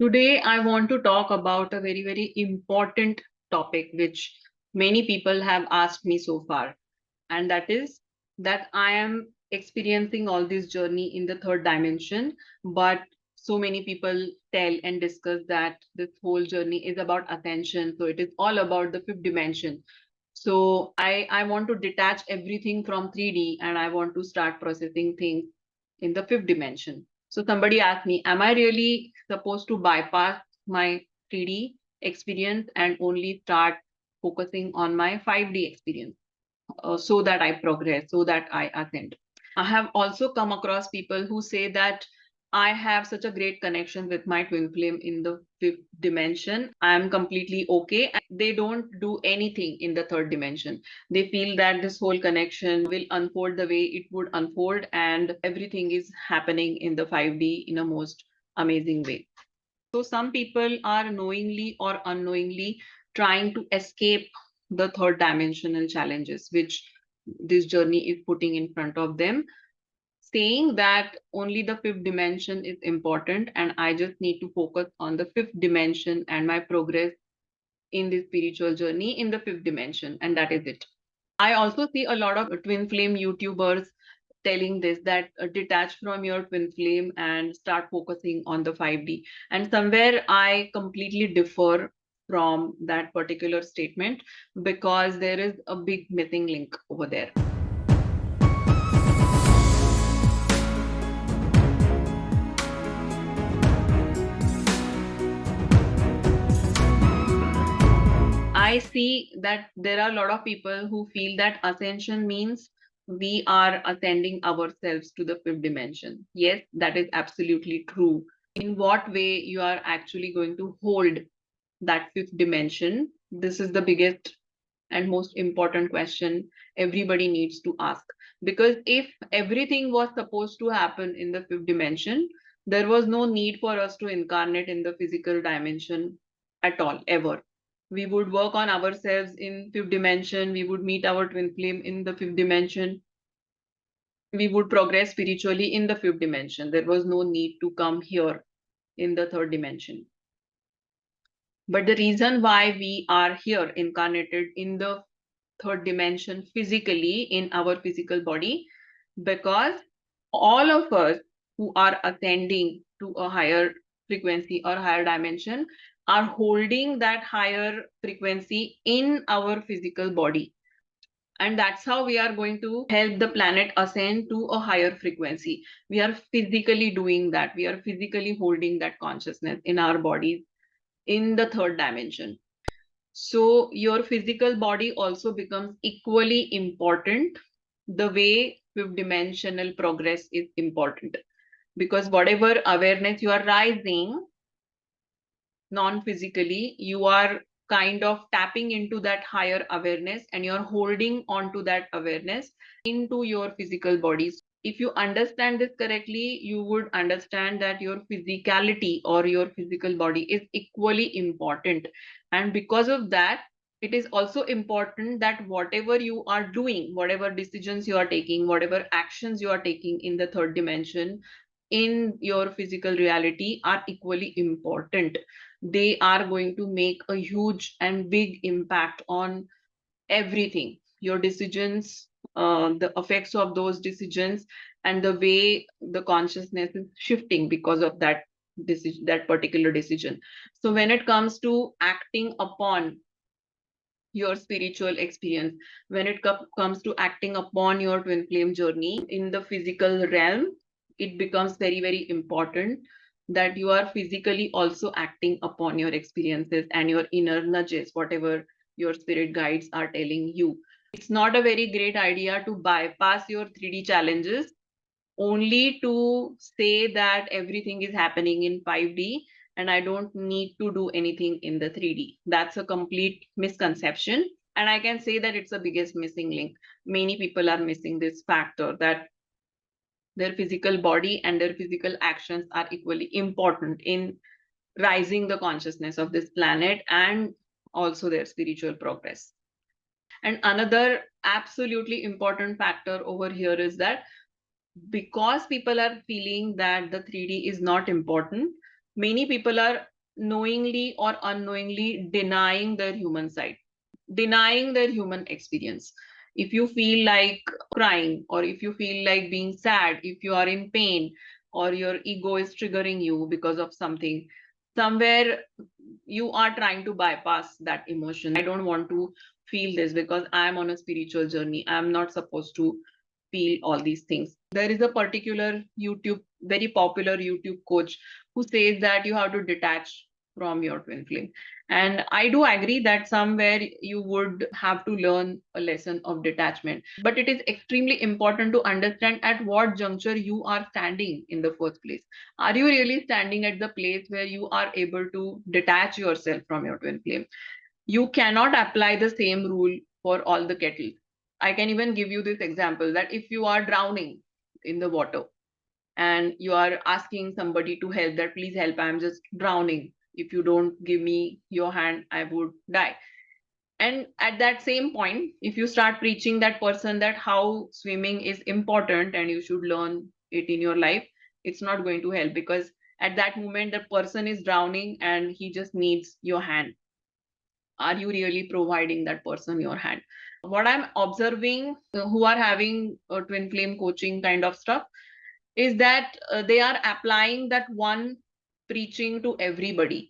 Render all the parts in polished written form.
Today, I want to talk about a very, very important topic which many people have asked me so far, and that is that I am experiencing all this journey in the third dimension, but so many people tell and discuss that this whole journey is about ascension, so it is all about the fifth dimension. So I want to detach everything from 3D and I want to start processing things in the fifth dimension. So somebody asked me, am I really supposed to bypass my 3D experience and only start focusing on my 5D experience so that I progress, so that I ascend? I have also come across people who say that I have such a great connection with my twin flame in the fifth dimension. I am completely okay. They don't do anything in the third dimension. They feel that this whole connection will unfold the way it would unfold, and everything is happening in the 5D in a most amazing way. So, some people are knowingly or unknowingly trying to escape the third dimensional challenges which this journey is putting in front of them, saying that only the fifth dimension is important and I just need to focus on the fifth dimension and my progress in this spiritual journey in the fifth dimension, and that is it. I also see a lot of twin flame YouTubers telling this that detach from your twin flame and start focusing on the 5D. And somewhere I completely differ from that particular statement because there is a big missing link over there. I see that there are a lot of people who feel that ascension means we are ascending ourselves to the fifth dimension. Yes, that is absolutely true. In what way you are actually going to hold that fifth dimension? This is the biggest and most important question everybody needs to ask. Because if everything was supposed to happen in the fifth dimension, there was no need for us to incarnate in the physical dimension at all, ever. We would work on ourselves in fifth dimension, we would meet our twin flame in the fifth dimension, we would progress spiritually in the fifth dimension. There was no need to come here in the third dimension. But the reason why we are here incarnated in the third dimension physically in our physical body, because all of us who are ascending to a higher frequency or higher dimension are holding that higher frequency in our physical body, and that's how we are going to help the planet ascend to a higher frequency. We are physically doing that, we are physically holding that consciousness in our bodies in the third dimension. So your physical body also becomes equally important the way fifth dimensional progress is important, because whatever awareness you are rising non-physically, you are kind of tapping into that higher awareness and you're holding on to that awareness into your physical bodies. If you understand this correctly, you would understand that your physicality or your physical body is equally important. And because of that, it is also important that whatever you are doing, whatever decisions you are taking, whatever actions you are taking in the third dimension, in your physical reality are equally important. They are going to make a huge and big impact on everything, your decisions, the effects of those decisions, and the way the consciousness is shifting because of that decision, that particular decision. So when it comes to acting upon your spiritual experience, when it comes to acting upon your twin flame journey in the physical realm, it becomes very, very important that you are physically also acting upon your experiences and your inner nudges, whatever your spirit guides are telling you. It's not a very great idea to bypass your 3D challenges only to say that everything is happening in 5D and I don't need to do anything in the 3D. That's a complete misconception. And I can say that it's the biggest missing link. Many people are missing this factor that their physical body and their physical actions are equally important in rising the consciousness of this planet and also their spiritual progress. And another absolutely important factor over here is that because people are feeling that the 3D is not important, many people are knowingly or unknowingly denying their human side, denying their human experience. If you feel like crying, or if you feel like being sad, if you are in pain, or your ego is triggering you because of something, somewhere you are trying to bypass that emotion. I don't want to feel this because I'm on a spiritual journey. I'm not supposed to feel all these things. There is a particular very popular YouTube coach who says that you have to detach from your twin flame. And I do agree that somewhere you would have to learn a lesson of detachment. But it is extremely important to understand at what juncture you are standing in the first place. Are you really standing at the place where you are able to detach yourself from your twin flame? You cannot apply the same rule for all the kettles. I can even give you this example that if you are drowning in the water and you are asking somebody to help, that please help, I'm just drowning. If you don't give me your hand, I would die. And at that same point, if you start preaching that person that how swimming is important and you should learn it in your life, it's not going to help, because at that moment, the person is drowning and he just needs your hand. Are you really providing that person your hand? What I'm observing, who are having a twin flame coaching kind of stuff, is that they are applying that one preaching to everybody.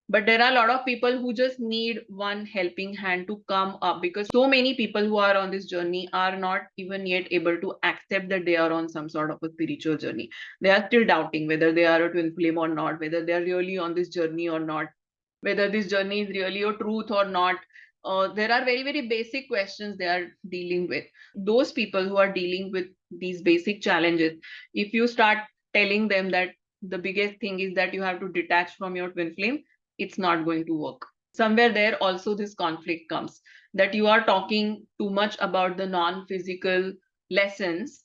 But there are a lot of people who just need one helping hand to come up, because so many people who are on this journey are not even yet able to accept that they are on some sort of a spiritual journey. They are still doubting whether they are a twin flame or not, whether they are really on this journey or not, whether this journey is really a truth or not. There are very, very basic questions they are dealing with. Those people who are dealing with these basic challenges, if you start telling them that the biggest thing is that you have to detach from your twin flame, it's not going to work. Somewhere there also this conflict comes, that you are talking too much about the non-physical lessons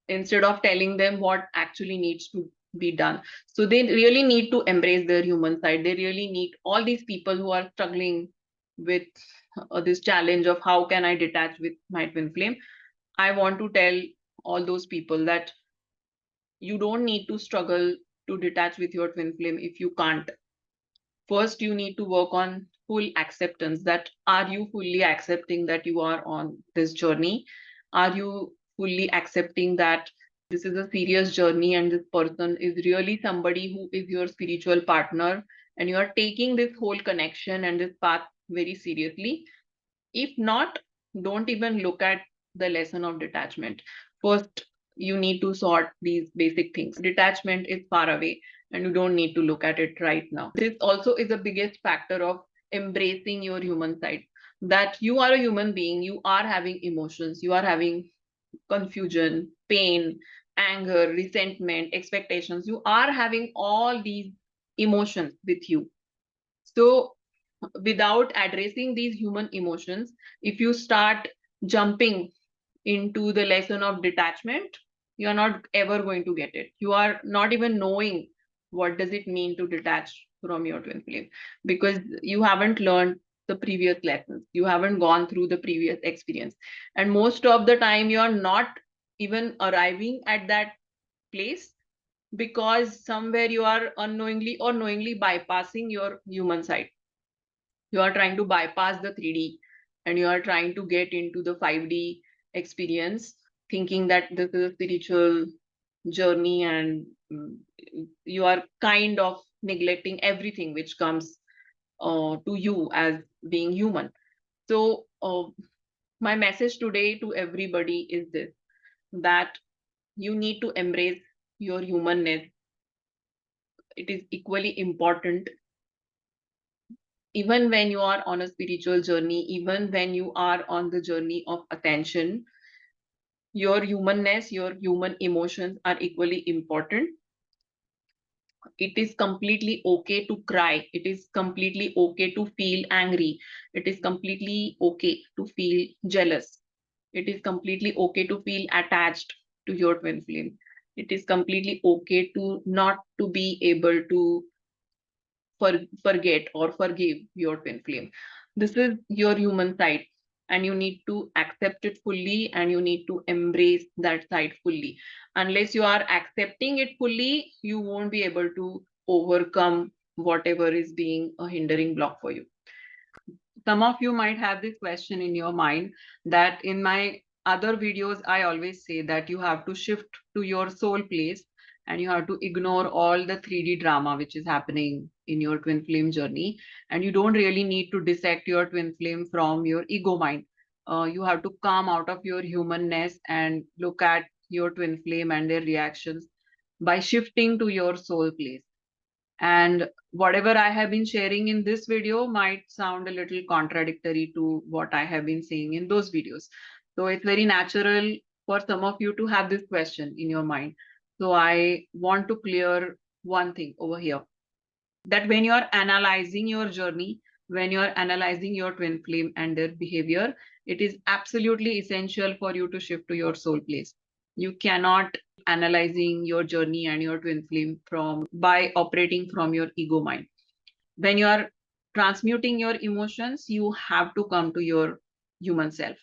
instead of telling them what actually needs to be done. So they really need to embrace their human side. They really need all these people who are struggling with this challenge of how can I detach with my twin flame. I want to tell all those people that you don't need to struggle to detach with your twin flame if you can't. First, you need to work on full acceptance. That are you fully accepting that you are on this journey? Are you fully accepting that this is a serious journey and this person is really somebody who is your spiritual partner, and you are taking this whole connection and this path very seriously? If not, don't even look at the lesson of detachment. First, you need to sort these basic things. Detachment is far away and you don't need to look at it right now. This also is the biggest factor of embracing your human side. That you are a human being, you are having emotions, you are having confusion, pain, anger, resentment, expectations. You are having all these emotions with you. So without addressing these human emotions, if you start jumping into the lesson of detachment, you are not ever going to get it. You are not even knowing what does it mean to detach from your twin flame, because you haven't learned the previous lessons, you haven't gone through the previous experience, and most of the time you are not even arriving at that place, because somewhere you are unknowingly or knowingly bypassing your human side. You are trying to bypass the 3D and you are trying to get into the 5D experience, thinking that this is a spiritual journey, and you are kind of neglecting everything which comes to you as being human. So my message today to everybody is this, that you need to embrace your humanness. It is equally important. Even when you are on a spiritual journey, even when you are on the journey of ascension, your humanness, your human emotions are equally important. It is completely okay to cry. It is completely okay to feel angry. It is completely okay to feel jealous. It is completely okay to feel attached to your twin flame. It is completely okay to not to be able to forget or forgive your twin flame. This is your human side, and you need to accept it fully and you need to embrace that side fully. Unless you are accepting it fully, you won't be able to overcome whatever is being a hindering block for you. Some of you might have this question in your mind that in my other videos, I always say that you have to shift to your soul place and you have to ignore all the 3D drama which is happening in your twin flame journey. And you don't really need to dissect your twin flame from your ego mind. You have to come out of your humanness and look at your twin flame and their reactions by shifting to your soul place. And whatever I have been sharing in this video might sound a little contradictory to what I have been saying in those videos. So it's very natural for some of you to have this question in your mind. So I want to clear one thing over here, that when you're analyzing your journey, when you're analyzing your twin flame and their behavior, it is absolutely essential for you to shift to your soul place. You cannot analyzing your journey and your twin flame from by operating from your ego mind. When you are transmuting your emotions, you have to come to your human self,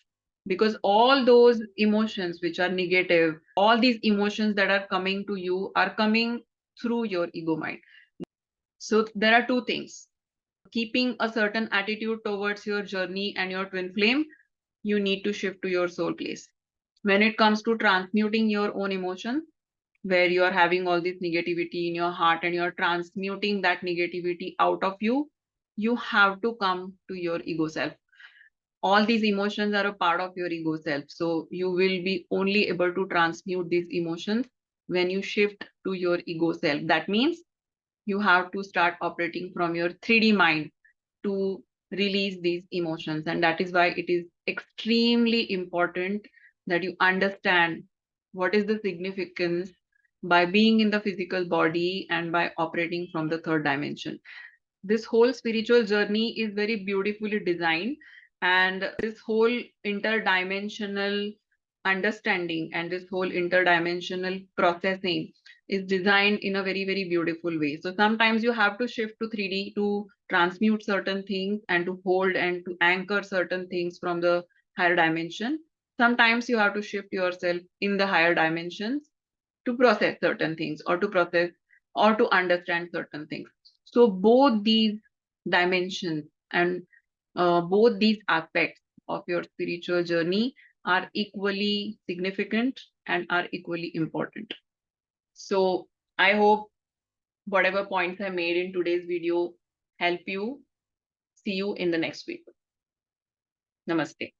because all those emotions which are negative, all these emotions that are coming to you are coming through your ego mind. So there are two things: keeping a certain attitude towards your journey and your twin flame, you need to shift to your soul place. When it comes to transmuting your own emotions, where you are having all this negativity in your heart and you're transmuting that negativity out of you, you have to come to your ego self. All these emotions are a part of your ego self. So you will be only able to transmute these emotions when you shift to your ego self. That means you have to start operating from your 3D mind to release these emotions. And that is why it is extremely important that you understand what is the significance by being in the physical body and by operating from the third dimension. This whole spiritual journey is very beautifully designed, and this whole interdimensional understanding and this whole interdimensional processing is designed in a very, very beautiful way. So sometimes you have to shift to 3D to transmute certain things and to hold and to anchor certain things from the higher dimension. Sometimes you have to shift yourself in the higher dimensions to process certain things or to process or to understand certain things. So both these dimensions and both these aspects of your spiritual journey are equally significant and are equally important. So I hope whatever points I made in today's video help you. See you in the next week. Namaste.